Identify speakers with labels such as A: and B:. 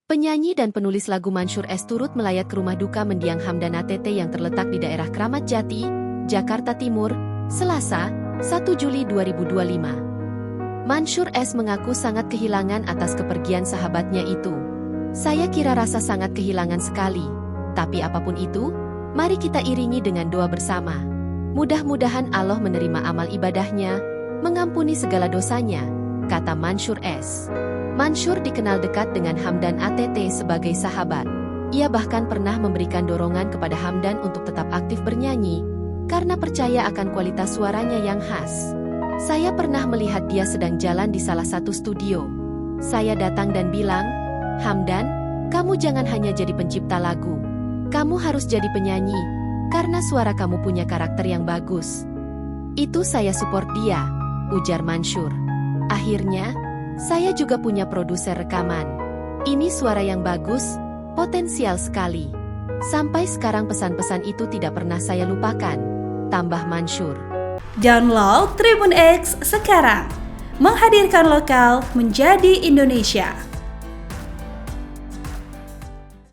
A: Penyanyi dan penulis lagu Mansyur S turut melayat ke rumah duka mendiang Hamdan ATT yang terletak di daerah Kramat Jati, Jakarta Timur, Selasa, 1 Juli 2025. Mansyur S mengaku sangat kehilangan atas kepergian sahabatnya itu. Saya kira rasa sangat kehilangan sekali. Tapi apapun itu, mari kita iringi dengan doa bersama. Mudah-mudahan Allah menerima amal ibadahnya, mengampuni segala dosanya, kata Mansyur S. Mansyur dikenal dekat dengan Hamdan ATT sebagai sahabat. Ia bahkan pernah memberikan dorongan kepada Hamdan untuk tetap aktif bernyanyi, karena percaya akan kualitas suaranya yang khas. Saya pernah melihat dia sedang jalan di salah satu studio. Saya datang dan bilang, "Hamdan, kamu jangan hanya jadi pencipta lagu. Kamu harus jadi penyanyi, karena suara kamu punya karakter yang bagus." Itu saya support dia, ujar Mansyur. Akhirnya, saya juga punya produser rekaman. Ini suara yang bagus, potensial sekali. Sampai sekarang pesan-pesan itu tidak pernah saya lupakan, tambah Mansyur.
B: Download Tribun X sekarang, menghadirkan lokal menjadi Indonesia.